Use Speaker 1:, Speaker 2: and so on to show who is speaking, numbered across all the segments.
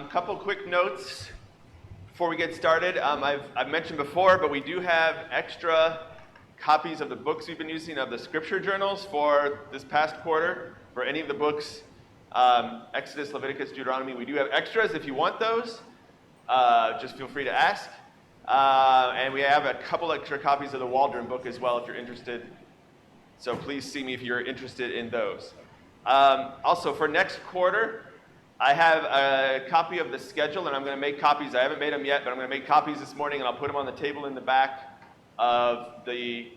Speaker 1: Couple quick notes before we get started. I've mentioned before, but we do have extra copies of the books we've been using of the scripture journals for this past quarter. For any of the books, Exodus, Leviticus, Deuteronomy, we do have extras if you want those. Just feel free to ask. And we have a couple extra copies of the Waldron book as well if you're interested. So please see me if you're interested in those. Also, for next quarter, I have a copy of the schedule, and I'm going to make copies. I haven't made them yet, but I'm going to make copies this morning, and I'll put them on the table in the back of the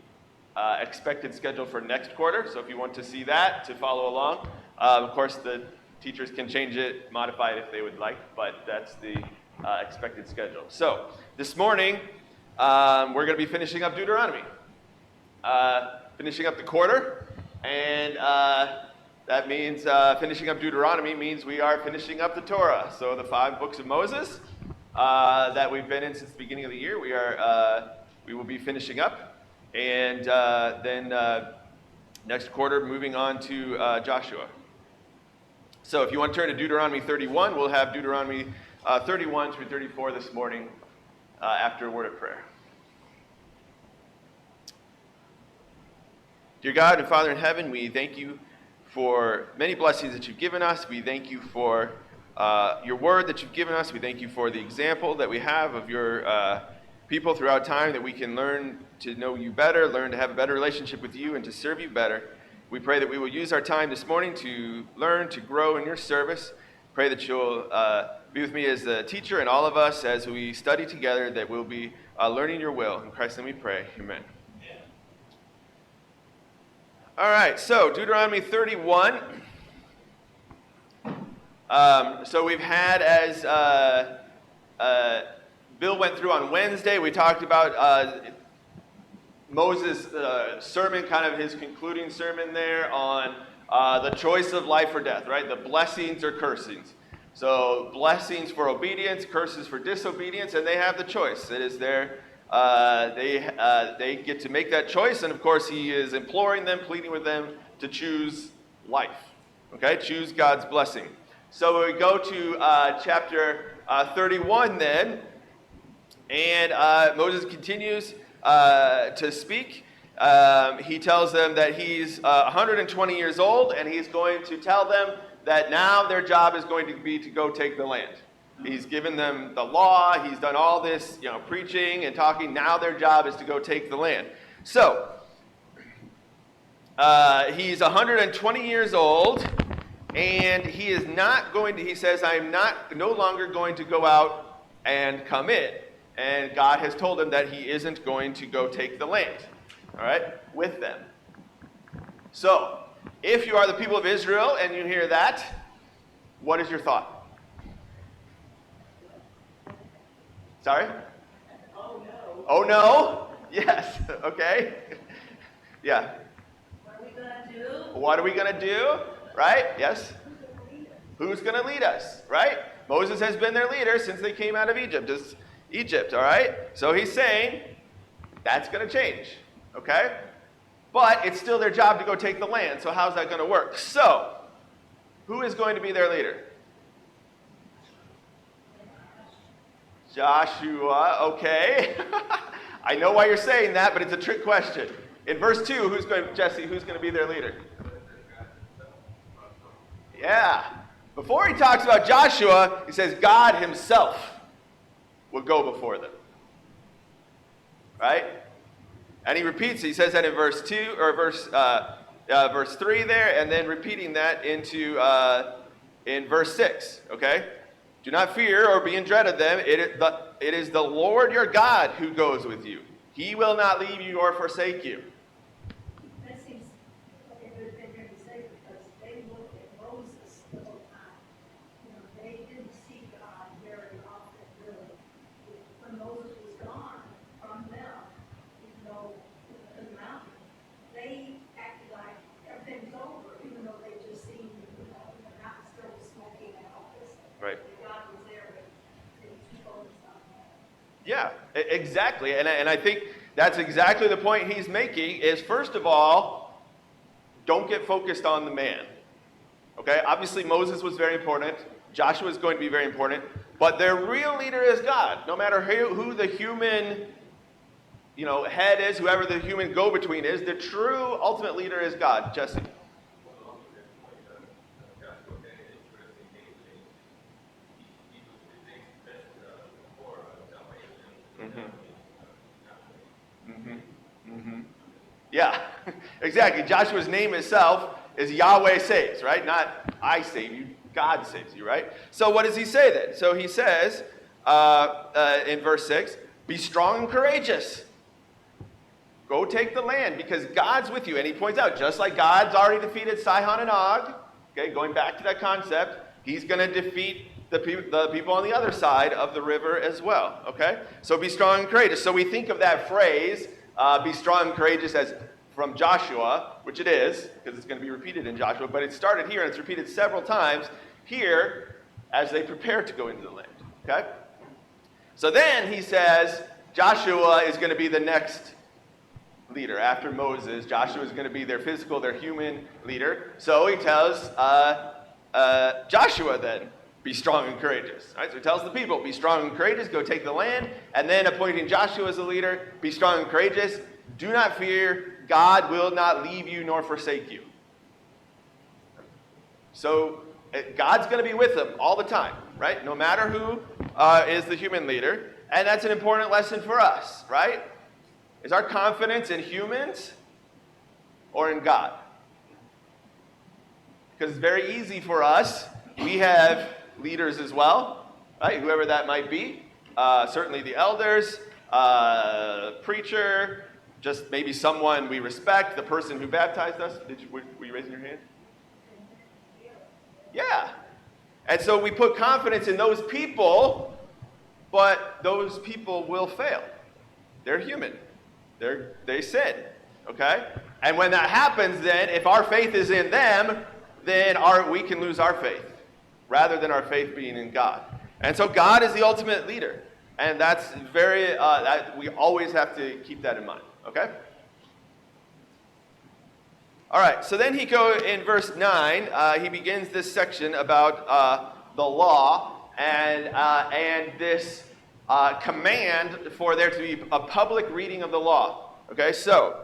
Speaker 1: expected schedule for next quarter. So if you want to see that, to follow along. Of course, the teachers can change it, modify it if they would like, but that's the expected schedule. So this morning, we're going to be finishing up Deuteronomy. Finishing up the quarter, and that means finishing up Deuteronomy means we are finishing up the Torah. So the 5 books of Moses that we've been in since the beginning of the year, we will be finishing up, and then next quarter moving on to Joshua. So if you want to turn to Deuteronomy 31, we'll have Deuteronomy 31 through 34 this morning after a word of prayer. Dear God and Father in heaven, we thank you for many blessings that you've given us. We thank you for your word that you've given us. We thank you for the example that we have of your people throughout time, that we can learn to know you better, learn to have a better relationship with you, and to serve you better. We pray that we will use our time this morning to learn, to grow in your service. Pray that you'll be with me as the teacher and all of us as we study together, that we'll be learning your will. In Christ's name we pray. Amen. All right, so Deuteronomy 31. So we've had, as Bill went through on Wednesday, we talked about Moses' sermon, kind of his concluding sermon there on the choice of life or death, right? The blessings or cursings. So blessings for obedience, curses for disobedience, and they have the choice. It is their they get to make that choice, and of course he is imploring them, pleading with them to choose life, okay? Choose God's blessing. So we go to chapter 31 then, and Moses continues to speak. He tells them that he's 120 years old, and he's going to tell them that now their job is going to be to go take the land. He's given them the law. He's done all this, preaching and talking. Now their job is to go take the land. So he's 120 years old, and he is not going to. He says, "I'm no longer going to go out and come in." And God has told him that he isn't going to go take the land. All right, with them. So if you are the people of Israel and you hear that, what is your thought? Sorry?
Speaker 2: Oh no.
Speaker 1: Oh no? Yes. Okay. Yeah.
Speaker 2: What are we going to do?
Speaker 1: What are we going to do? Right? Yes? Who's going to lead us? Right? Moses has been their leader since they came out of Egypt, all right? So he's saying that's going to change. Okay? But it's still their job to go take the land. So how's that going to work? So, who is going to be their leader? Joshua, okay. I know why you're saying that, but it's a trick question. In verse 2, who's going to be their leader? Yeah. Before he talks about Joshua, he says God himself will go before them. Right? And he repeats, he says that in verse 2, or verse 3 there, and then repeating that into in verse 6, okay? Do not fear or be in dread of them. It is the Lord your God who goes with you. He will not leave you or forsake you.
Speaker 2: That seems like a good thing to say, because they looked at Moses the whole time. They didn't see God very often, really. When Moses was gone from them, in the mountain, they acted like everything's over, even though they just seen the mountain still smoking and all this.
Speaker 1: Right.
Speaker 2: God was there, but they too focused on that.
Speaker 1: Yeah, exactly. And I think that's exactly the point he's making is, first of all, don't get focused on the man. Okay? Obviously, Moses was very important. Joshua is going to be very important, but their real leader is God. No matter who the human head is, whoever the human go-between is, the true ultimate leader is God. Jesse. Yeah, exactly. Joshua's name itself is Yahweh saves, right? Not I save you, God saves you, right? So what does he say then? So he says in verse 6, be strong and courageous. Go take the land because God's with you. And he points out, just like God's already defeated Sihon and Og, okay, going back to that concept, he's going to defeat the people on the other side of the river as well, okay? So be strong and courageous. So we think of that phrase, be strong and courageous, as from Joshua, which it is, because it's going to be repeated in Joshua, but it started here and it's repeated several times here as they prepare to go into the land, okay? So then he says Joshua is going to be the next leader after Moses. Joshua is going to be their physical, their human leader. So he tells Joshua then, be strong and courageous. Right? So he tells the people, be strong and courageous, go take the land. And then appointing Joshua as the leader, be strong and courageous. Do not fear, God will not leave you nor forsake you. So God's going to be with them all the time, right? No matter who is the human leader. And that's an important lesson for us, right? Is our confidence in humans or in God? Because it's very easy for us. We have leaders as well, right? Whoever that might be. Certainly the elders, preacher, just maybe someone we respect, the person who baptized us. Were you raising your hand? Yeah. And so we put confidence in those people, but those people will fail. They're human. They sin, okay? And when that happens, then, if our faith is in them, then we can lose our faith, rather than our faith being in God. And so God is the ultimate leader. And that's we always have to keep that in mind, okay? All right, so then in verse 9, he begins this section about the law and this command for there to be a public reading of the law. Okay, so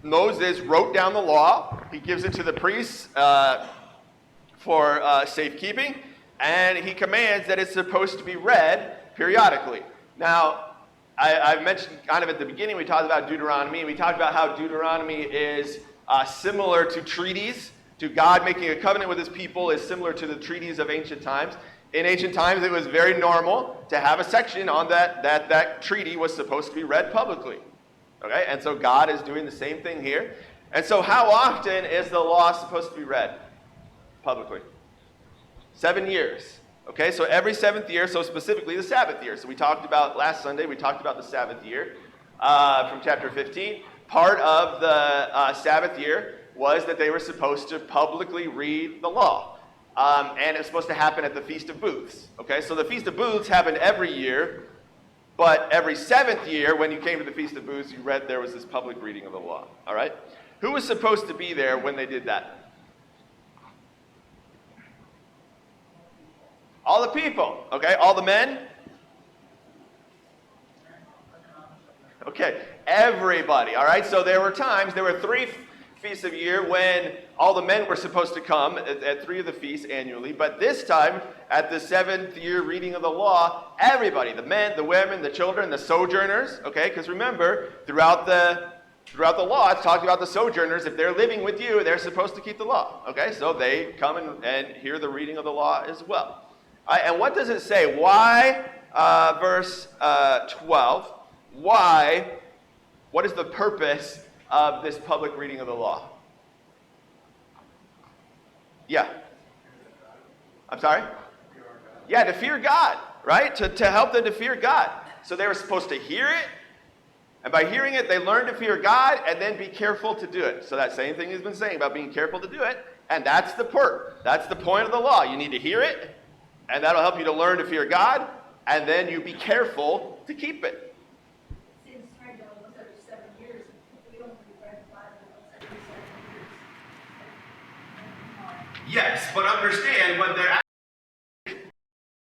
Speaker 1: Moses wrote down the law. He gives it to the priests for safekeeping, and he commands that it's supposed to be read periodically. Now, I mentioned kind of at the beginning, we talked about Deuteronomy, and we talked about how Deuteronomy is similar to treaties. To God making a covenant with his people is similar to the treaties of ancient times. In ancient times, it was very normal to have a section on that treaty was supposed to be read publicly. Okay, and so God is doing the same thing here. And so how often is the law supposed to be read publicly? 7 years. Okay, so every 7th year, so specifically the Sabbath year. So we talked about, last Sunday, we talked about the Sabbath year from chapter 15. Part of the Sabbath year was that they were supposed to publicly read the law. And it's supposed to happen at the Feast of Booths. Okay, so the Feast of Booths happened every year, but every 7th year, when you came to the Feast of Booths, you read there was this public reading of the law. All right? Who was supposed to be there when they did that? All the people, okay? All the men? Okay, everybody, all right? So there were 3 feasts of year when all the men were supposed to come at 3 of the feasts annually, but this time, at the 7th year reading of the law, everybody, the men, the women, the children, the sojourners, okay? Because remember, throughout the law, it's talking about the sojourners. If they're living with you, they're supposed to keep the law, okay? So they come and hear the reading of the law as well. And what does it say? Why, verse 12, why, what is the purpose of this public reading of the law? Yeah. I'm sorry? Yeah, to fear God, right? To help them to fear God. So they were supposed to hear it, and by hearing it, they learned to fear God and then be careful to do it. So that same thing he's been saying about being careful to do it, and that's the That's the point of the law. You need to hear it, and that'll help you to learn to fear God, and then you be careful to keep it.
Speaker 2: Seems strange, almost every 7 years, we don't read the Bible every 7 years.
Speaker 1: Yes, but understand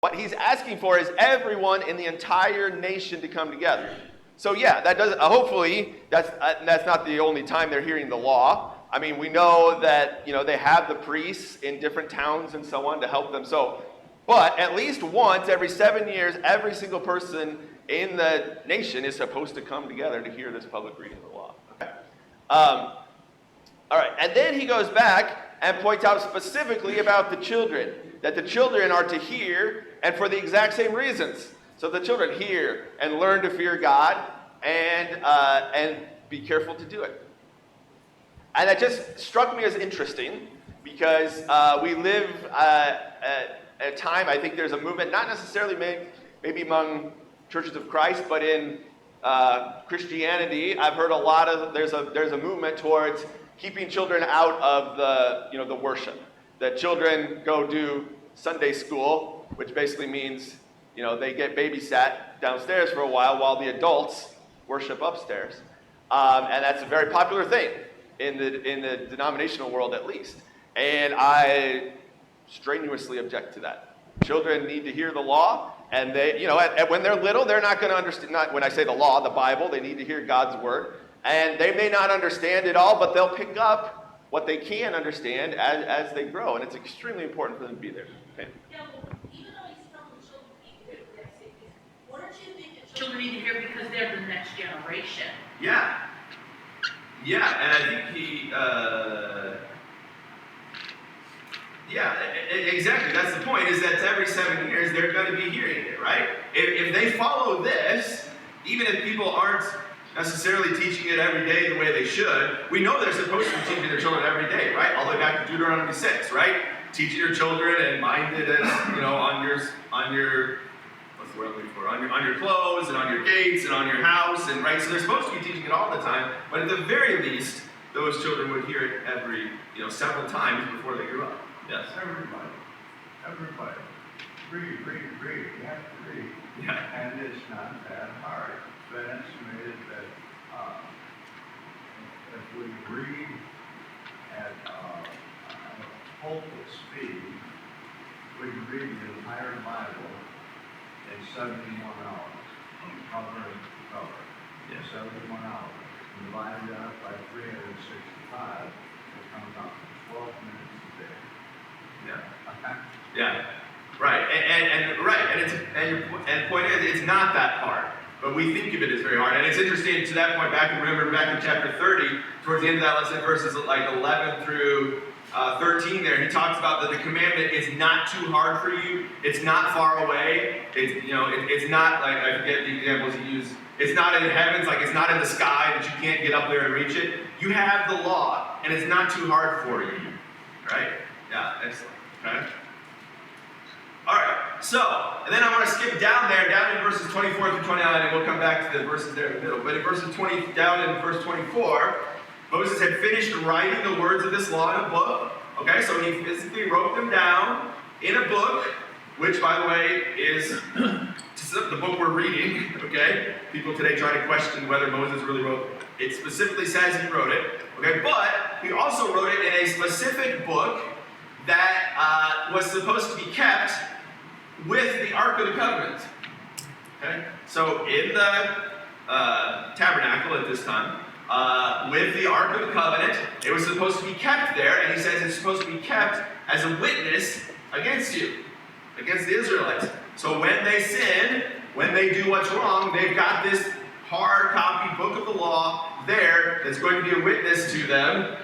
Speaker 1: what he's asking for is everyone in the entire nation to come together. So yeah, that doesn't. Hopefully, that's not the only time they're hearing the law. I mean, we know that they have the priests in different towns and so on to help them. So, but at least once every 7 years, every single person in the nation is supposed to come together to hear this public reading of the law. Okay. All right, and then he goes back and points out specifically about the children, that the children are to hear, and for the exact same reasons. So the children hear and learn to fear God, and be careful to do it. And that just struck me as interesting, because we live at a time, I think there's a movement, not necessarily maybe among churches of Christ, but in Christianity, I've heard there's a movement towards keeping children out of the worship. That children go do Sunday school, which basically means they get babysat downstairs for a while the adults worship upstairs, and that's a very popular thing in the denominational world, at least. And I strenuously object to that. Children need to hear the law, and they, when they're little, they're not going to understand. Not when I say the law, the Bible. They need to hear God's word, and they may not understand it all, but they'll pick up what they can understand as they grow, and it's extremely important for them to be there. Okay?
Speaker 3: Yeah, well, even though he's telling the children to hear, what don't you think the children need to hear because they're the next generation?
Speaker 1: Yeah. Yeah, and I think exactly. That's the point, is that every 7 years they're going to be hearing it, right? If they follow this, even if people aren't necessarily teaching it every day the way they should, we know they're supposed to be teaching their children every day, right? All the way back to Deuteronomy 6, right? Teaching your children and mind it as, on your what's the word I'm looking for? On your clothes and on your gates and on your house, and right. So they're supposed to be teaching it all the time, but at the very least, those children would hear it every several times before they grew up. Yes.
Speaker 4: Everybody. Read. You have to read.
Speaker 1: Yeah.
Speaker 4: And it's not that hard. It's been estimated that if we read at pulpit speed, we can read the entire Bible in 71 hours, cover to cover.
Speaker 1: Yes.
Speaker 4: 71 hours. And divide that by 365, it comes out to 12 minutes a day.
Speaker 1: Yeah. Yeah. Right. And point is, it's not that hard. But we think of it as very hard. And it's interesting to that point, back in chapter 30, towards the end of that lesson, verses like 11 through 13 there, he talks about that the commandment is not too hard for you. It's not far away. It's not like, I forget the examples he used. It's not in the heavens, like it's not in the sky that you can't get up there and reach it. You have the law, and it's not too hard for you. Right? Yeah, excellent. Okay? All right, so, and then I want to skip down in verses 24 through 29, and we'll come back to the verses there in the middle. But in down in verse 24, Moses had finished writing the words of this law in a book. Okay, so he physically wrote them down in a book, which, by the way, is the book we're reading. Okay, people today try to question whether Moses really wrote it. It specifically says he wrote it. Okay, but he also wrote it in a specific book that was supposed to be kept with the Ark of the Covenant. Okay? So in the tabernacle at this time, with the Ark of the Covenant, it was supposed to be kept there, and he says it's supposed to be kept as a witness against you, against the Israelites. So when they sin, when they do what's wrong, they've got this hard copy book of the law there that's going to be a witness to them,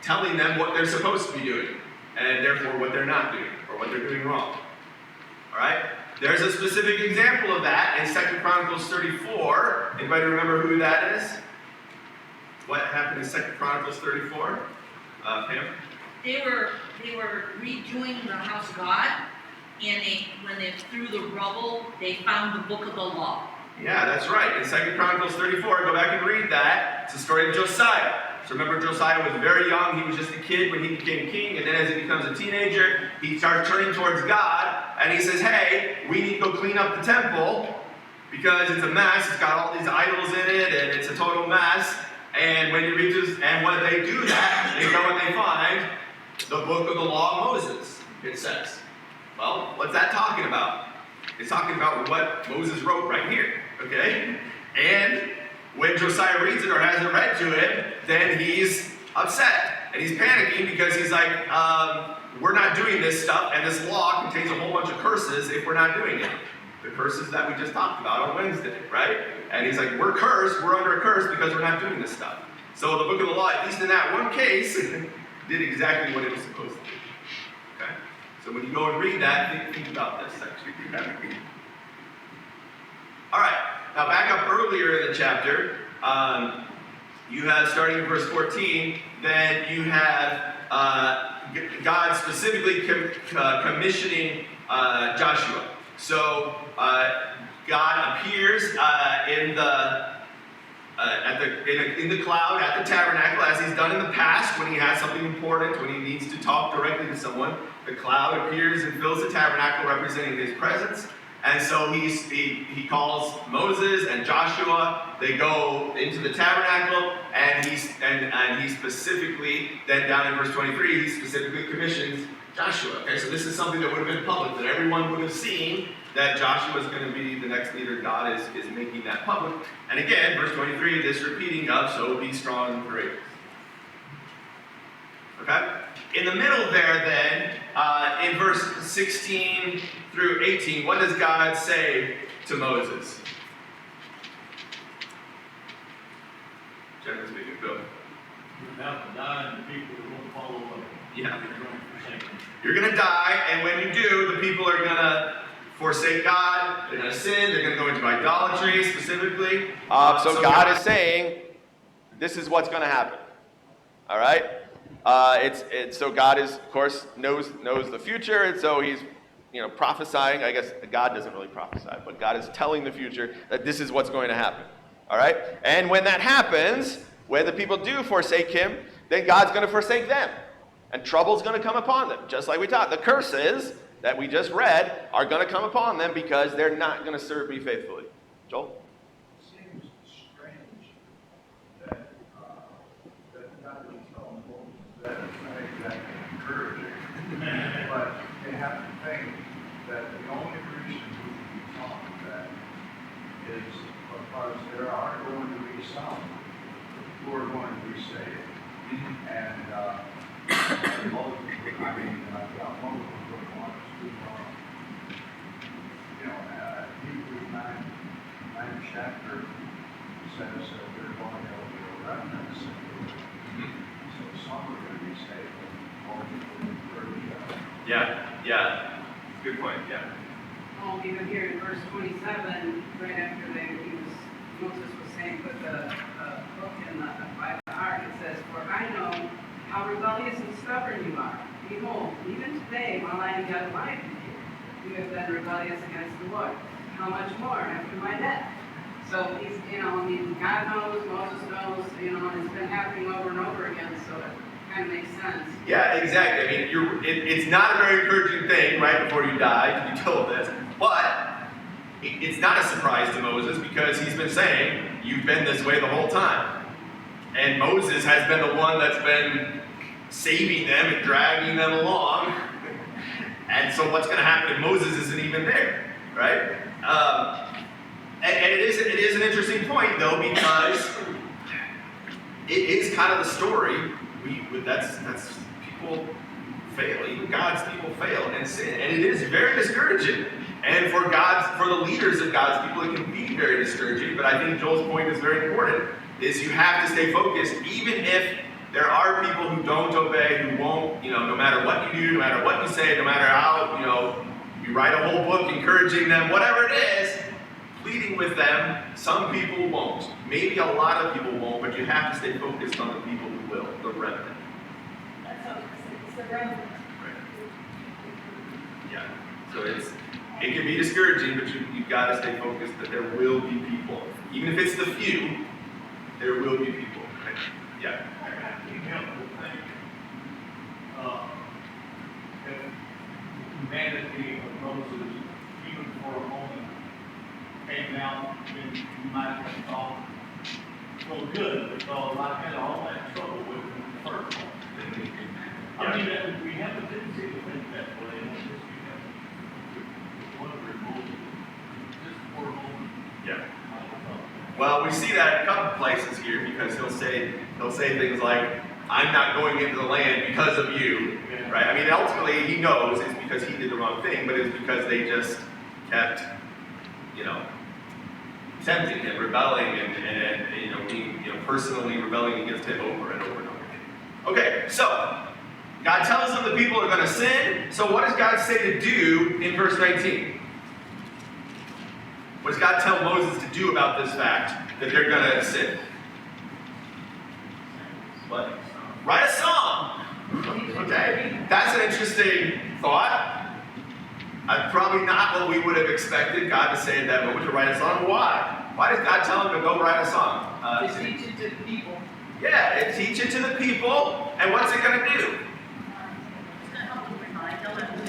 Speaker 1: telling them what they're supposed to be doing, and therefore what they're not doing, or what they're doing wrong. All right? There's a specific example of that in 2 Chronicles 34. Anybody remember who that is? What happened in 2 Chronicles 34? Pam?
Speaker 3: They were redoing the house of God, and when they threw the rubble, they found the book of the law.
Speaker 1: Yeah, that's right. In 2 Chronicles 34, go back and read that. It's the story of Josiah. So remember, Josiah was very young. He was just a kid when he became king. And then as he becomes a teenager, he starts turning towards God. And he says, hey, we need to go clean up the temple because it's a mess. It's got all these idols in it, and it's a total mess. And when you read this, and when they do that, they go and they find
Speaker 5: the book of the law of Moses, it says. Well, what's that talking about? It's talking about what Moses wrote right here, okay? And when Josiah reads it or hasn't read to it, then he's upset. And he's panicking because he's like, we're not doing this stuff, and this law contains a whole bunch of curses if we're not doing it. The curses that we just talked about on Wednesday, right? And he's like, we're cursed, we're under a curse because we're not doing this stuff. So the book of the law, at least in that one case, did exactly what it was supposed to do. Okay? So when you go and read that, think about this section. All right, now back up earlier in the chapter, you have, starting in verse 14, then you have God specifically commissioning Joshua. So God appears in the cloud at the tabernacle, as he's done in the past when he has something important, when he needs to talk directly to someone. The cloud appears and fills the tabernacle, representing his presence. And so he calls Moses and Joshua. They go into the tabernacle, and he specifically, then down in verse 23, he specifically commissions Joshua. Okay, so this is something that would have been public, that everyone would have seen, that Joshua is going to be the next leader. God is making that public. And again, verse 23, this repeating of, so be strong and courageous. Okay? In the middle there then, in verse 16 through 18, what does God say to Moses? Generally speaking, Bill.
Speaker 4: You have to die, and the people are going to follow away.
Speaker 5: Yeah.
Speaker 4: They're going to forsake him.
Speaker 5: You're going to die, and when you do, the people are going to forsake God, they're going to sin, they're going to go into idolatry specifically.
Speaker 1: So God is saying, this is what's going to happen. All right? So God is, of course, knows the future, and so he's prophesying. I guess God doesn't really prophesy, but God is telling the future that this is what's going to happen. All right? And when that happens, when the people do forsake him, then God's going to forsake them. And trouble's going to come upon them, just like we taught. The curses that we just read are going to come upon them because they're not going to serve me faithfully. Joel?
Speaker 4: It seems strange that God would tell Moses that it's not exactly encouraging. But they have to think that the only reason we can be taught that is because there are going to be some who are going to be saved. And Moses, I've got Moses book on Hebrews 9 chapter says that they're going to be remnants. So some are going to be saved, and Moses will encourage them.
Speaker 5: Yeah. Good point, yeah.
Speaker 6: Well, even here in verse 27, right after Moses was saying, put the book by the ark, it says, for I know how rebellious and stubborn you are. Behold, even today, while I am yet alive with you, you have been rebellious against the Lord. How much more after my death? So he's, God knows, Moses knows, and it's been happening over and over again, so it kind of makes sense.
Speaker 5: Yeah, exactly. I mean, it's not a very encouraging thing right before you die to be told this, but it's not a surprise to Moses because he's been saying, you've been this way the whole time. And Moses has been the one that's been saving them and dragging them along. And so what's going to happen if Moses isn't even there, right? And it is an interesting point, though, because it is kind of the story. That's people fail. Even God's people fail and sin, and it is very discouraging. And for the leaders of God's people, it can be very discouraging. But I think Joel's point is very important: is you have to stay focused, even if there are people who don't obey, who won't. No matter what you do, no matter what you say, no matter how you write a whole book encouraging them, whatever it is, pleading with them. Some people won't. Maybe a lot of people won't, but you have to stay focused on the people who will, the remnant.
Speaker 2: That's how it's the remnant.
Speaker 5: Right. Yeah. So it can be discouraging, but you've got to stay focused that there will be people. Even if it's the few, there will be people. Right? Yeah.
Speaker 4: You have to think, if humanity of Moses, even for a moment, came out, then you might have thought, well, good, because I had all that trouble with him in the first one.
Speaker 7: I mean, we have a tendency to think that way, and just because we want to remove just for a moment.
Speaker 5: Yeah. Well, we see that in a couple places here because he'll say things like, "I'm not going into the land because of you," right? I mean, ultimately he knows it's because he did the wrong thing, but it's because they just kept, tempting him, rebelling, and being, personally rebelling against him over and over and over again. Okay, so God tells them the people are going to sin. So what does God say to do in verse 19? What does God tell Moses to do about this fact that they're going to sin? What? Write a song. Okay, that's an interesting thought. Probably not what we would have expected God to say at that moment, to write a song. Why? Why does God tell him to go write a song?
Speaker 6: To teach it to the people.
Speaker 5: Yeah, and teach it to the people. And what's it going to do?
Speaker 3: It's gonna help them remind them, and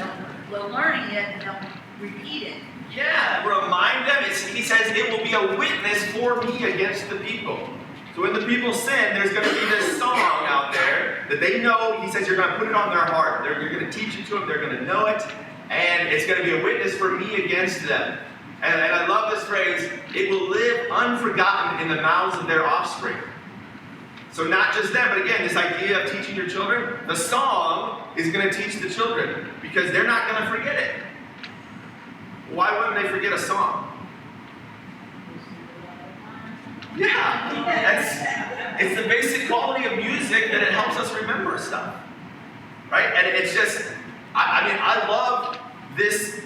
Speaker 3: they'll learning it, and they'll repeat it.
Speaker 5: Yeah, remind them. He says it will be a witness for me against the people. So when the people sin, there's going to be this song out there that they know. He says you're going to put it on their heart. You're going to teach it to them. They're going to know it. And it's going to be a witness for me against them. And I love this phrase, it will live unforgotten in the mouths of their offspring. So not just them, but again, this idea of teaching your children, the song is going to teach the children because they're not going to forget it. Why wouldn't they forget a song? Yeah, it's the basic quality of music that it helps us remember stuff. Right? And it's just, I love this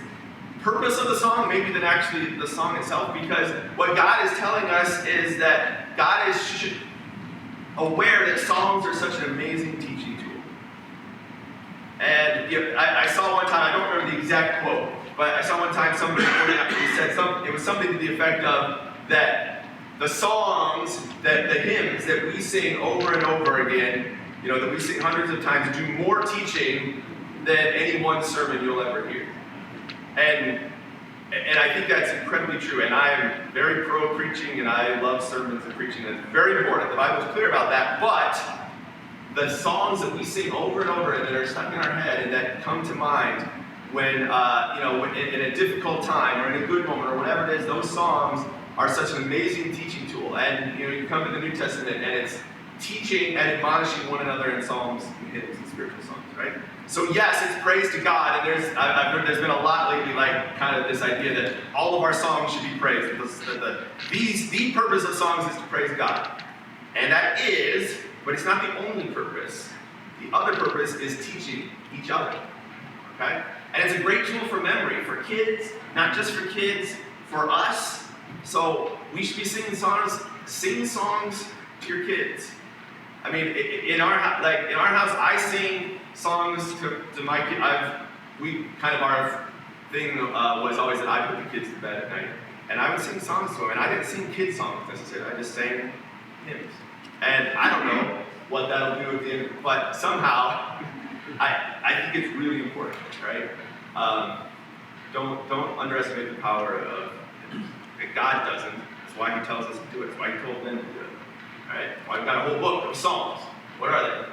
Speaker 5: purpose of the song, maybe than actually the song itself, because what God is telling us is that God is aware that songs are such an amazing teaching tool. And I saw one time, I don't remember the exact quote, but I saw one time somebody pointed out, he said it was something to the effect of that the songs, that the hymns that we sing over and over again, that we sing hundreds of times, do more teaching than any one sermon you'll ever hear. And I think that's incredibly true. And I am very pro preaching, and I love sermons and preaching. It's very important. The Bible is clear about that. But the songs that we sing over and over and that are stuck in our head and that come to mind when, in a difficult time or in a good moment or whatever it is, those songs are such an amazing teaching tool. And you come to the New Testament and it's teaching and admonishing one another in psalms and hymns and spiritual songs, right? So yes, it's praise to God, and I've heard there's been a lot lately, like kind of this idea that all of our songs should be praised. The purpose of songs is to praise God, and that is, but it's not the only purpose. The other purpose is teaching each other. Okay, and it's a great tool for memory for kids, not just for kids, for us. So we should be singing songs. Sing songs to your kids. I mean, in our house, I sing songs to my kids. Our thing was always that I put the kids to bed at night, and I would sing songs to them. And I didn't sing kids songs necessarily. I just sang hymns. And I don't know what that'll do at the end, but somehow I think it's really important, right? Don't underestimate the power of hymns. God doesn't. That's why He tells us to do it. That's why He told them to do it. Right? Well, I've got a whole book of Psalms. What are they?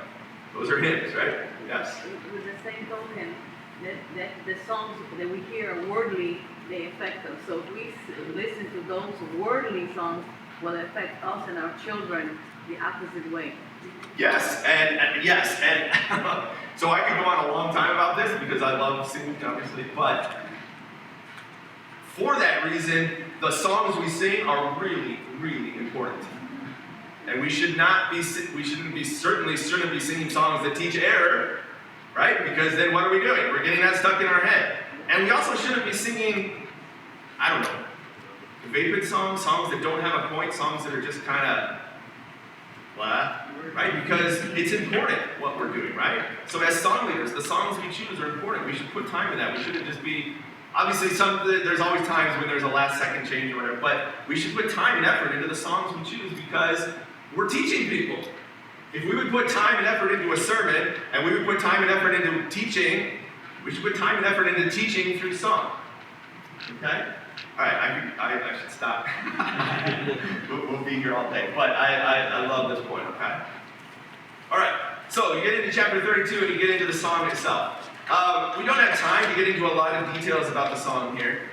Speaker 5: Those are hymns, right? Yes.
Speaker 8: With the same token, that the songs that we hear are worldly, they affect us. So if we listen to those worldly songs, will affect us and our children the opposite way.
Speaker 5: Yes, and so I could go on a long time about this because I love singing, obviously, but for that reason, the songs we sing are really, really important. And we shouldn't be singing songs that teach error, right? Because then what are we doing? We're getting that stuck in our head. And we also shouldn't be singing, vapid songs that don't have a point, songs that are just kind of blah, right? Because it's important what we're doing, right? So as song leaders, the songs we choose are important. We should put time in that. We shouldn't just be, obviously there's always times when there's a last second change or whatever, but we should put time and effort into the songs we choose because we're teaching people. If we would put time and effort into a sermon, and we would put time and effort into teaching, we should put time and effort into teaching through song. Okay? All right, I should stop. we'll be here all day. But I love this point, okay? All right. so you get into chapter 32 and you get into the song itself. We don't have time to get into a lot of details about the song here.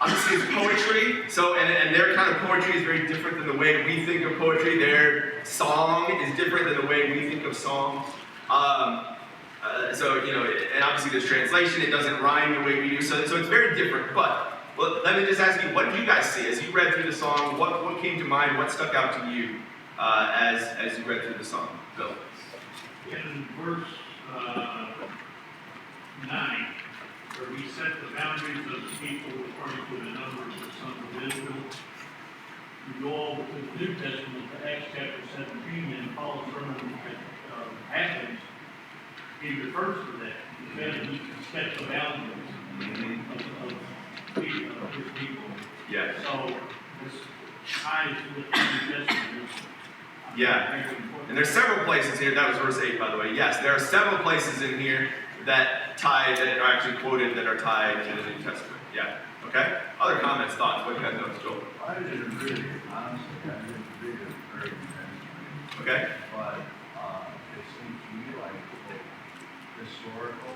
Speaker 5: Obviously, it's poetry, so and their kind of poetry is very different than the way we think of poetry. Their song is different than the way we think of songs. So, you know, and obviously there's translation, it doesn't rhyme the way we do, so it's very different. But let me just ask you, what did you guys see? As you read through the song, what came to mind, what stuck out to you as you read through the song? Bill?
Speaker 7: In verse 9, where we set the boundaries of the people according to the number of the sons of Israel, we go over to the New Testament, to Acts chapter 17, and Paul's sermon at Athens, he refers to that. He said he set the boundaries of his people.
Speaker 5: Yes.
Speaker 7: So this ties with the New Testament.
Speaker 5: Yeah. And there's several places here, that was verse 8 by the way. Yes, there are several places in here that are actually quoted that are tied to the New Testament. Yeah. Okay? Other comments, thoughts? What do you guys notice, Joel?
Speaker 4: I didn't really, honestly, I didn't read it very intentionally.
Speaker 5: Okay?
Speaker 4: But it seems to me like both historical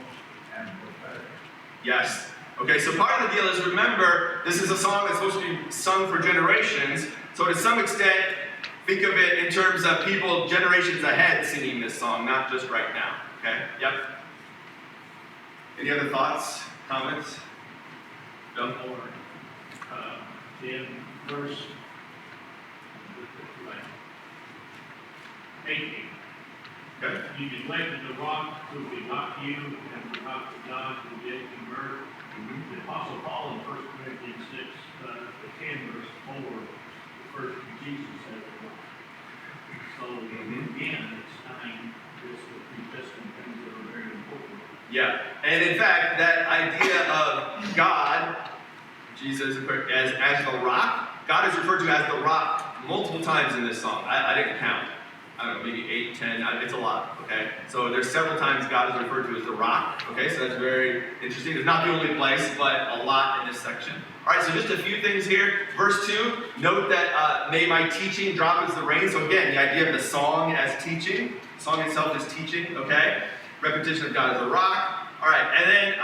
Speaker 4: and prophetic.
Speaker 5: Yes. Okay, so part of the deal is, remember, this is a song that's supposed to be sung for generations, so to some extent, think of it in terms of people generations ahead singing this song, not just right now. Okay? Yep. Any other thoughts, comments? No?
Speaker 7: Or in verse 18.
Speaker 5: Okay.
Speaker 7: You neglected the rock who would not you, and the rock of God who gave you birth.
Speaker 5: Mm-hmm.
Speaker 7: The Apostle Paul in 1 Corinthians 6, 10, verse 4, refers to Jesus as the rock. So again, it's tying this with New Testament things that are very important.
Speaker 5: Yeah, and in fact, that idea of God, Jesus, as the rock, God is referred to as the rock multiple times in this song. I didn't count. I don't know, maybe 8, 10, it's a lot, okay? So there's several times God is referred to as the rock, okay? So that's very interesting. It's not the only place, but a lot in this section. All right, so just a few things here. Verse 2, note that may my teaching drop as the rain. So again, the idea of the song as teaching. The song itself is teaching, okay? Repetition of God as the rock. All right, and then,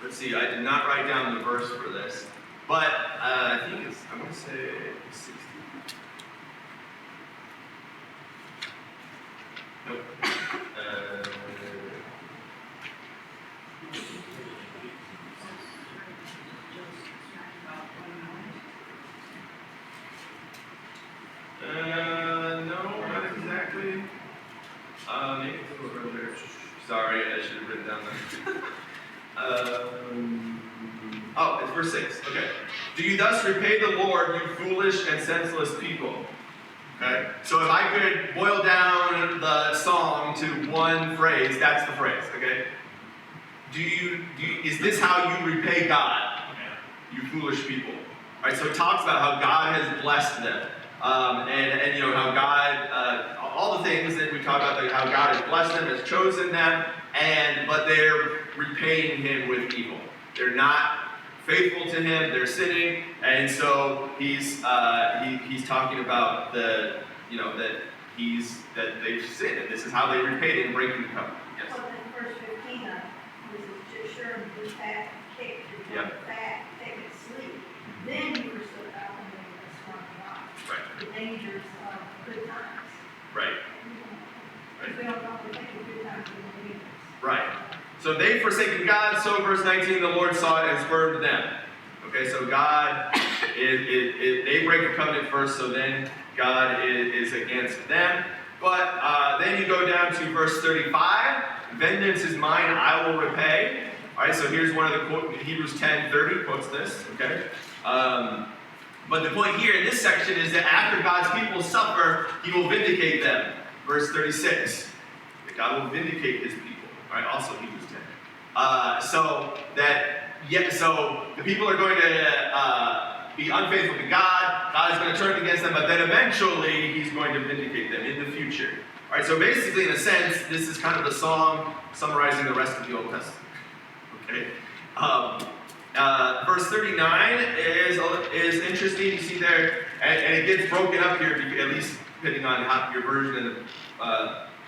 Speaker 5: let's see, I did not write down the verse for this, but I think it's, I'm going to say 60. Nope. No, not exactly. Maybe it's a little earlier. Sorry, I should have written down that. Oh, it's verse 6. Okay. Do you thus repay the Lord, you foolish and senseless people? Okay? So if I could boil down the song to one phrase, that's the phrase, okay? Is this how you repay God, you foolish people? All right, so it talks about how God has blessed them. And you know, how God, all the things that we talk about, like how God has blessed them, has chosen them, but they're repaying Him with evil. They're not faithful to Him, they're sinning, and so he's talking about that they've sinned, and this is how they repaid in breaking the covenant. Yes.
Speaker 2: Well, in verse 15, this is just sure be fat, kick,
Speaker 5: Yep.
Speaker 2: fat, take it, sleep. Then you were so out and then you were smart God.
Speaker 5: Right.
Speaker 2: The dangers of good times.
Speaker 5: Right.
Speaker 2: Because we don't know the good times in the dangers.
Speaker 5: Right. So they forsaken God, so verse 19, the Lord saw it and spurned them. Okay, so God, they break the covenant first, so then God is against them. But then you go down to verse 35, vengeance is mine, I will repay. All right, so here's one of the quotes, Hebrews 10:30 quotes this, okay? But the point here in this section is that after God's people suffer, He will vindicate them. Verse 36, that God will vindicate His people. All right, also Hebrews 10. So the people are going to be unfaithful to God. God is going to turn against them, but then eventually He's going to vindicate them in the future. All right, so basically, in a sense, this is kind of the song summarizing the rest of the Old Testament. Okay. Verse 39 is interesting. You see there, and it gets broken up here, at least depending on how your version and the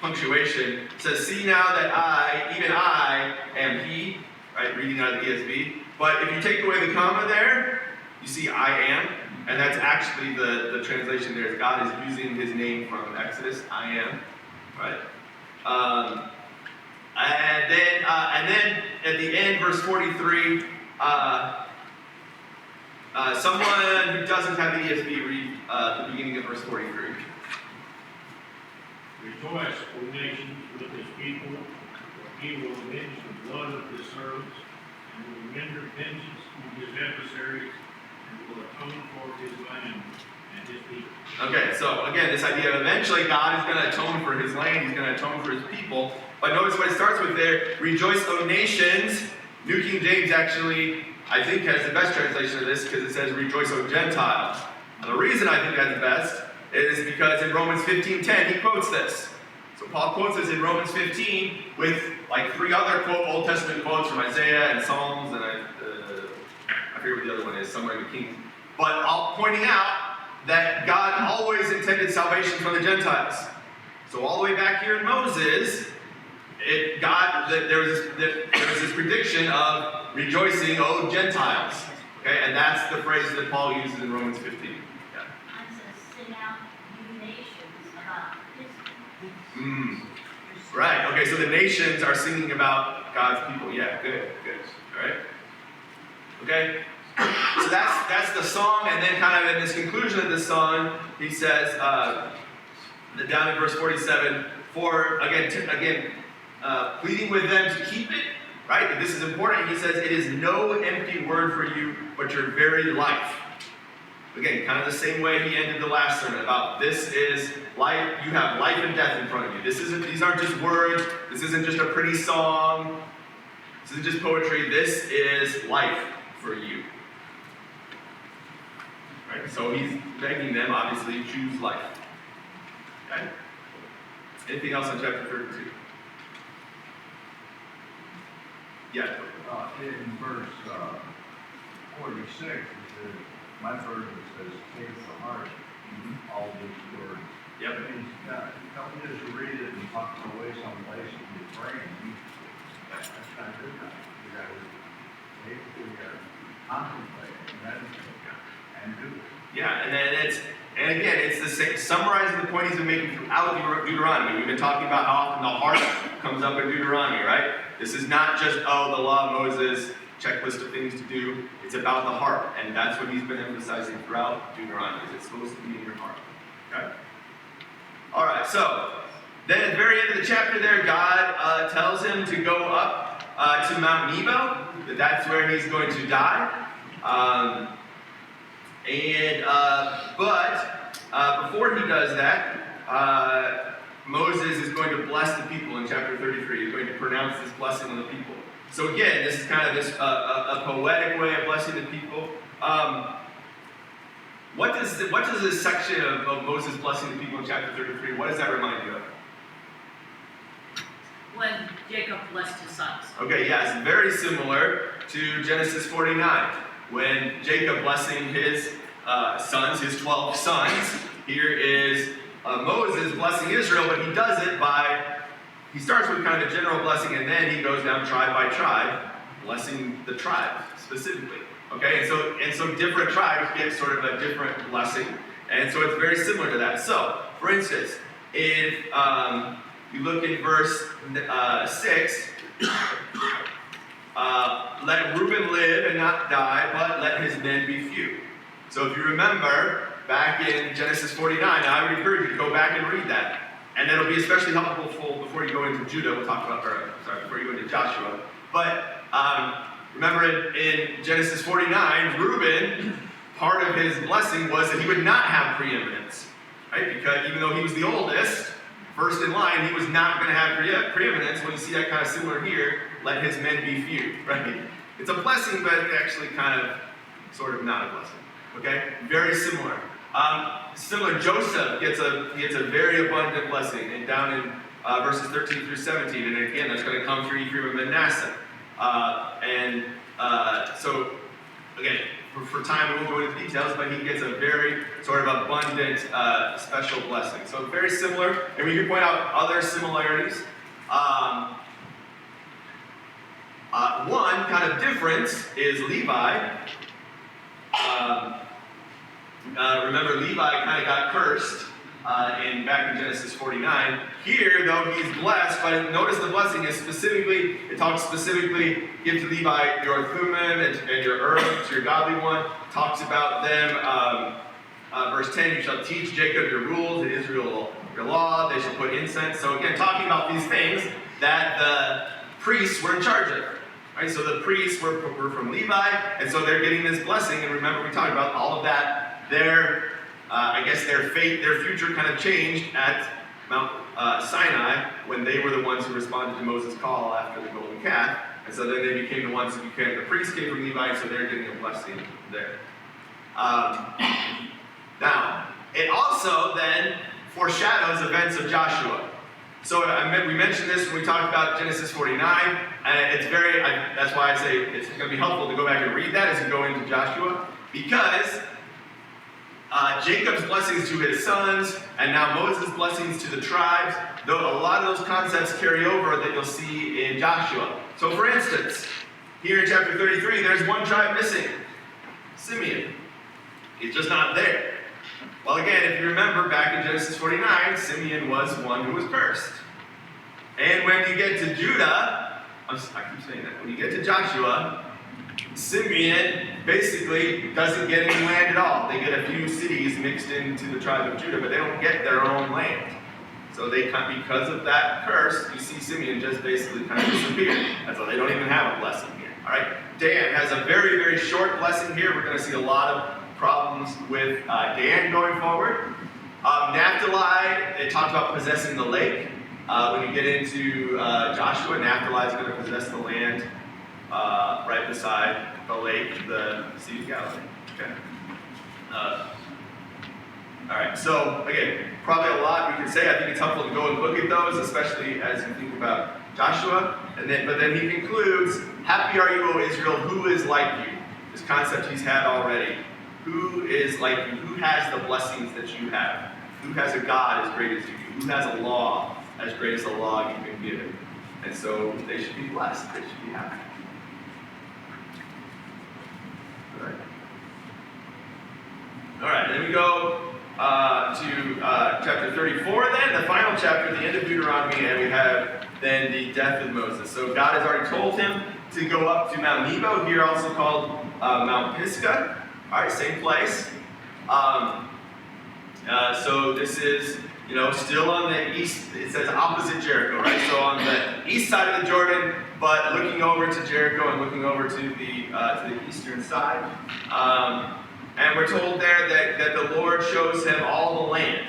Speaker 5: punctuation, says, "See now that I, even I, am He," right? Reading out of the ESV. But if you take away the comma there, you see "I am," and that's actually the translation there. Is God is using His name from Exodus, "I am," right? And then at the end, verse 43. Someone who doesn't have the ESV read the beginning of verse 43.
Speaker 7: Rejoice, O nations, with his people, for he will avenge the blood of his servants, and will render vengeance on his adversaries, and will atone for his land and his people.
Speaker 5: Okay, so again, this idea of eventually God is going to atone for his land, he's going to atone for his people. But notice what it starts with there, rejoice, O nations. New King James actually, I think, has the best translation of this because it says rejoice, O Gentiles. And the reason I think that's the best is because in Romans 15:10 he quotes this. So Paul quotes this in Romans 15 with like 3 other Old Testament quotes from Isaiah and Psalms, and I forget what the other one is, somewhere in the Kings. But pointing out that God always intended salvation for the Gentiles. So all the way back here in Moses, there was this prediction of rejoicing, O Gentiles. Okay, and that's the phrase that Paul uses in Romans 15. Yeah.
Speaker 2: Mine says, sing out, you nations, about his people.
Speaker 5: Right, okay, so the nations are singing about God's people. Yeah, good. All right. Okay, so that's the song, and then kind of in this conclusion of this song, he says, down in verse 47, for, again, pleading with them to keep it, right? This is important. He says, it is no empty word for you, but your very life. Again, kind of the same way he ended the last sermon about this is life. You have life and death in front of you. These aren't just words. This isn't just a pretty song. This isn't just poetry. This is life for you. Right? So he's begging them, obviously, choose life. Okay? Anything else on chapter 32? Yeah.
Speaker 4: In verse 46, it says, my version says, take to heart all these words.
Speaker 5: Yep.
Speaker 4: That means, don't just read it and tuck it away someplace in your brain. That's not good enough. You gotta contemplate, meditate, and do it.
Speaker 5: Yeah, and again, it's the same, summarizing the point he's been making throughout Deuteronomy. We've been talking about how often the heart comes up in Deuteronomy, right? This is not just, the law of Moses, checklist of things to do. It's about the heart, and that's what he's been emphasizing throughout Deuteronomy. It's supposed to be in your heart. Okay? All right, so then at the very end of the chapter there, God tells him to go up to Mount Nebo. That's where he's going to die. But before he does that, Moses is going to bless the people in chapter 33. He's going to pronounce this blessing on the people. So again, this is kind of this a poetic way of blessing the people. What does this section of Moses blessing the people in chapter 33, what does that remind you of?
Speaker 3: When Jacob blessed his sons.
Speaker 5: Okay, yes, very similar to Genesis 49. When Jacob blessing his sons, his 12 sons, here is Moses blessing Israel, but he does it he starts with kind of a general blessing, and then he goes down tribe by tribe, blessing the tribe specifically. Okay, and so different tribes get sort of a different blessing, and so it's very similar to that. So, for instance, if you look in verse 6, let Reuben live and not die, but let his men be few. So if you remember, back in Genesis 49, I would encourage you to go back and read that. And that'll be especially helpful before you go into Judah. We'll talk about, before you go into Joshua. But remember in Genesis 49, Reuben, part of his blessing was that he would not have preeminence. Right? Because even though he was the oldest, first in line, he was not going to have preeminence. When you see that kind of similar here, let his men be few. Right? It's a blessing, but actually kind of, sort of not a blessing. Okay? Very similar. Similar, Joseph gets a very abundant blessing, and down in verses 13 through 17, and again, that's going to come through Ephraim and Manasseh. So, again, for time, we won't go into details, but he gets a very sort of abundant special blessing. So very similar, and we can point out other similarities. One kind of difference is Levi. Remember, Levi kind of got cursed back in Genesis 49. Here, though, he's blessed, but notice the blessing is specifically, it talks specifically, give to Levi your Thummim and your Urim, your godly one. Talks about them, verse 10, you shall teach Jacob your rules, and Israel your law, they shall put incense. So again, talking about these things that the priests were in charge of. Right? So the priests were from Levi, and so they're getting this blessing. And remember, we talked about all of that. I guess their fate, their future kind of changed at Mount Sinai when they were the ones who responded to Moses' call after the golden calf. And so then they became the ones who became, the priests came from Levi, so they're getting a blessing there. Now, it also then foreshadows events of Joshua. So we mentioned this when we talked about Genesis 49, and it's that's why I say it's going to be helpful to go back and read that as you go into Joshua, because Jacob's blessings to his sons, and now Moses' blessings to the tribes, though a lot of those concepts carry over that you'll see in Joshua. So for instance, here in chapter 33, there's one tribe missing, Simeon. He's just not there. Well, again, if you remember back in Genesis 49, Simeon was one who was cursed. And when you get to Judah, I keep saying that, when you get to Joshua, Simeon basically doesn't get any land at all. They get a few cities mixed into the tribe of Judah, but they don't get their own land. So because of that curse, you see Simeon just basically kind of disappear. And so they don't even have a blessing here. All right, Dan has a very, very short blessing here. We're going to see a lot of problems with Dan going forward. Naphtali, it talks about possessing the lake. When you get into Joshua, Naphtali is going to possess the land right beside the lake, the Sea of Galilee. Okay. All right. So again, probably a lot we can say. I think it's helpful to go and look at those, especially as you think about Joshua. But then he concludes, "Happy are you, O Israel, who is like you?" This concept he's had already. Who is like you? Who has the blessings that you have? Who has a God as great as you? Who has a law as great as the law you've been given? And so they should be blessed. They should be happy. All right, then we go to chapter 34 then, the final chapter, the end of Deuteronomy, and we have then the death of Moses. So God has already told him to go up to Mount Nebo, here also called Mount Pisgah. All right, same place. So this is, still on the east, it says opposite Jericho, right? So on the east side of the Jordan, but looking over to Jericho and looking over to the eastern side. And we're told there that the Lord shows him all the land.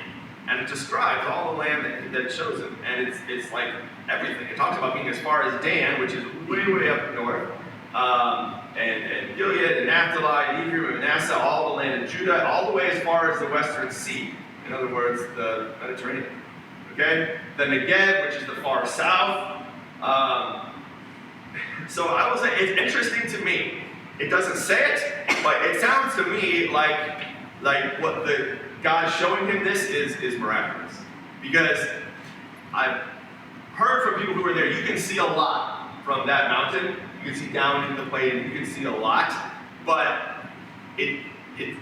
Speaker 5: And it describes all the land that it shows him. And it's like everything. It talks about being as far as Dan, which is way, way up north. And Gilead and Naphtali and Ephraim and Manasseh, all the land of Judah, all the way as far as the western sea. In other words, the Mediterranean. Okay? The Negev, which is the far south. So I will say, it's interesting to me. It doesn't say it, but it sounds to me like what the God is showing him this is miraculous. Because I've heard from people who were there, you can see a lot from that mountain. You can see down into the plain, you can see a lot, but it's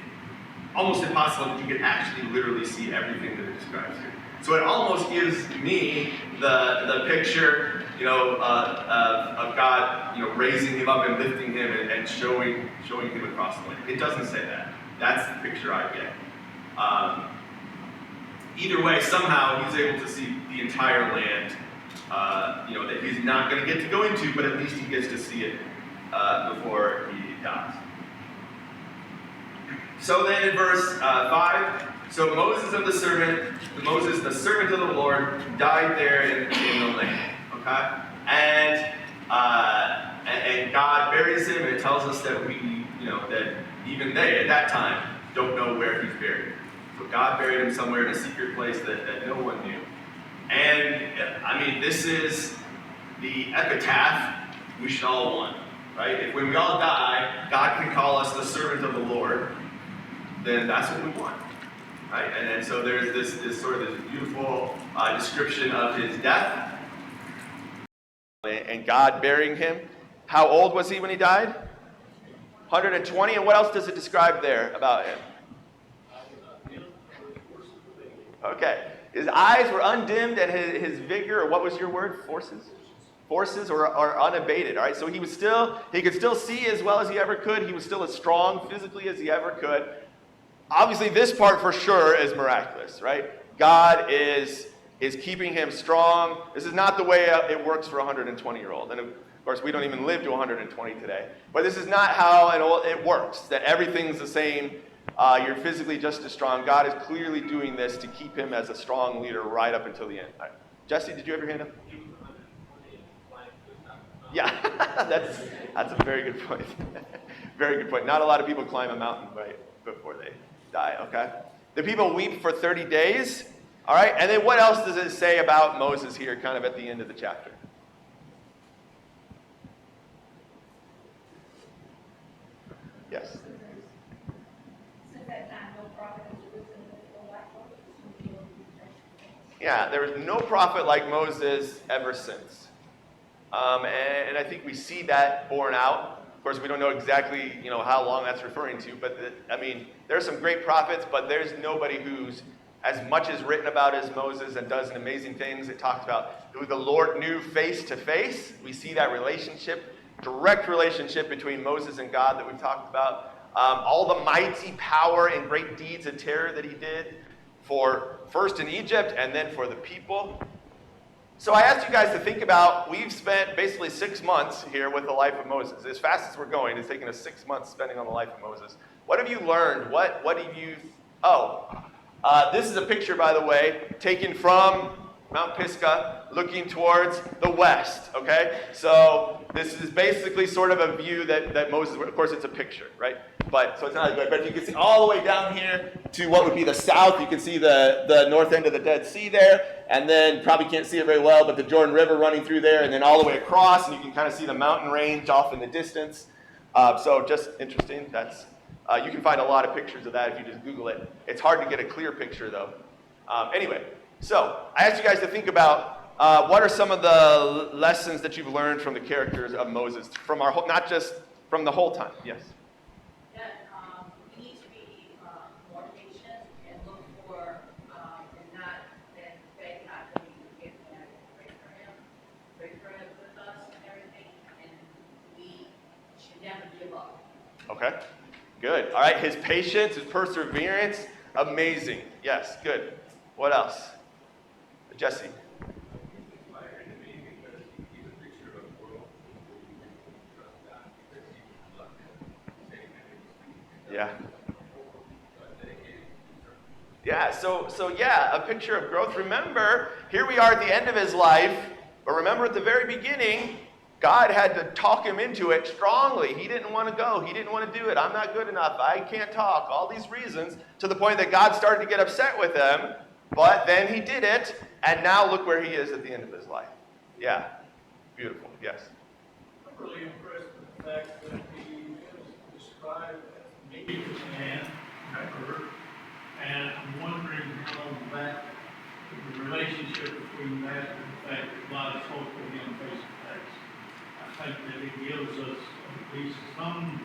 Speaker 5: almost impossible that you can actually literally see everything that it describes here. So it almost gives me the picture, of God, raising him up and lifting him and showing him across the land. It doesn't say that. That's the picture I get. Either way, somehow he's able to see the entire land. That he's not going to get to go into, but at least he gets to see it before he dies. So then in verse 5, so Moses, the servant of the Lord, died there in the land. Okay? And God buries him, and it tells us that that even they, at that time, don't know where he's buried. So God buried him somewhere in a secret place that no one knew. And, this is the epitaph we should all want. right? If when we all die, God can call us the servant of the Lord, then that's what we want, right? And so there's this sort of this beautiful description of his death.
Speaker 1: And God burying him. How old was he when he died? 120. And what else does it describe there about him? Okay. His eyes were undimmed and his vigor, or what was your word? Forces are unabated. All right. So he could still see as well as he ever could. He was still as strong physically as he ever could. Obviously, this part for sure is miraculous, right? God is keeping him strong. This is not the way it works for a 120-year-old. And of course, we don't even live to 120 today. But this is not how it works, that everything's the same. You're physically just as strong. God is clearly doing this to keep him as a strong leader right up until the end. All right. Jesse, did you ever hand up? Yeah, that's a very good point. Very good point. Not a lot of people climb a mountain right before they die, okay? The people weep for 30 days. All right, and then what else does it say about Moses here, kind of at the end of the chapter? Yes.
Speaker 2: Since that time, no prophet has risen before like Moses.
Speaker 1: Yeah, there was no prophet like Moses ever since. And I think we see that borne out. Of course, we don't know exactly, how long that's referring to, but there are some great prophets, but there's nobody who's as much is written about as Moses and does amazing things. It talks about who the Lord knew face to face. We see that relationship, direct relationship between Moses and God that we've talked about. All the mighty power and great deeds of terror that he did for first in Egypt and then for the people. So I asked you guys to think about, we've spent basically 6 months here with the life of Moses. As fast as we're going, it's taken us 6 months spending on the life of Moses. What have you learned? What have you... this is a picture, by the way, taken from Mount Pisgah, looking towards the west, okay? So this is basically sort of a view that Moses, of course it's a picture, right? So it's not good, but you can see all the way down here to what would be the south. You can see the north end of the Dead Sea there, and then probably can't see it very well, but the Jordan River running through there, and then all the way across, and you can kind of see the mountain range off in the distance. So just interesting. You can find a lot of pictures of that if you just Google it. It's hard to get a clear picture, though. Anyway, so I asked you guys to think about what are some of the lessons that you've learned from the characters of Moses, from not just from the whole time. Yes?
Speaker 3: That we need to be more patient and look for, and not then beg God that we can get there and pray for him with us and everything, and we should never give up.
Speaker 1: Okay. Good. All right. His patience, his perseverance, amazing. Yes. Good. What else? Jesse. Yeah. Yeah. So yeah, a picture of growth. Remember, here we are at the end of his life, but remember at the very beginning, God had to talk him into it strongly. He didn't want to go. He didn't want to do it. I'm not good enough. I can't talk. All these reasons, to the point that God started to get upset with him. But then he did it, and now look where he is at the end of his life. Yeah. Beautiful. Yes.
Speaker 7: I'm really impressed with the fact that he is described as meeting his man, Pepper, and I'm wondering how that, the relationship between that and the fact that God spoke to him face to face. I think that it gives us at least some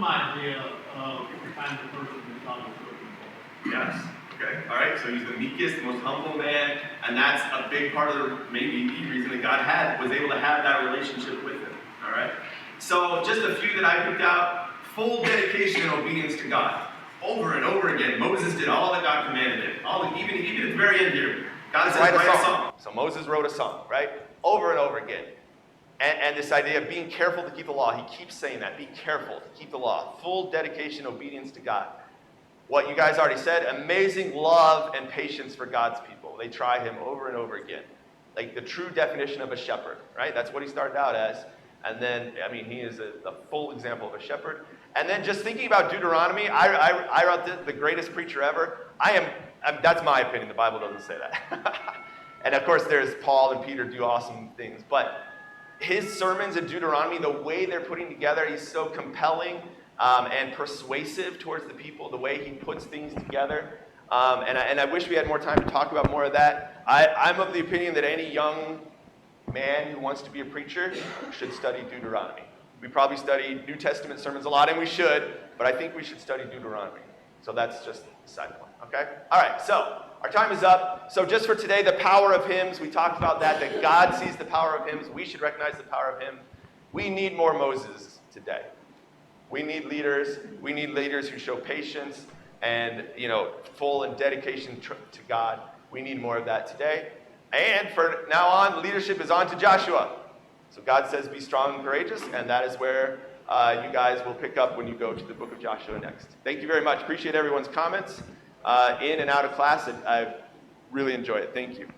Speaker 7: idea of the kind of person that God is looking for.
Speaker 5: Yes. Okay. All right. So he's the meekest, the most humble man, and that's a big part of maybe the reason that God was able to have that relationship with him. All right. So just a few that I picked out: full dedication and obedience to God, over and over again. Moses did all that God commanded him. Even at the very end here, God says, "Write a song."
Speaker 1: So Moses wrote a song, right? Over and over again. And this idea of being careful to keep the law. He keeps saying that. Be careful to keep the law. Full dedication, obedience to God. What you guys already said, amazing love and patience for God's people. They try him over and over again. Like the true definition of a shepherd, right? That's what he started out as. And then, he is a full example of a shepherd. And then just thinking about Deuteronomy, I wrote the greatest preacher ever. That's my opinion. The Bible doesn't say that. And of course, there's Paul and Peter do awesome things. But his sermons in Deuteronomy, the way they're putting together, he's so compelling and persuasive towards the people, the way he puts things together. And I wish we had more time to talk about more of that. I'm of the opinion that any young man who wants to be a preacher should study Deuteronomy. We probably study New Testament sermons a lot, and we should, but I think we should study Deuteronomy. So that's just a side point, okay? All right, so our time is up. So just for today, the power of hymns, we talked about that God sees the power of hymns. We should recognize the power of hymns. We need more Moses today. We need leaders. We need leaders who show patience and, full and dedication to God. We need more of that today. And for now on, leadership is on to Joshua. So God says, be strong and courageous, and that is where you guys will pick up when you go to the book of Joshua next. Thank you very much. Appreciate everyone's comments in and out of class. I really enjoy it. Thank you.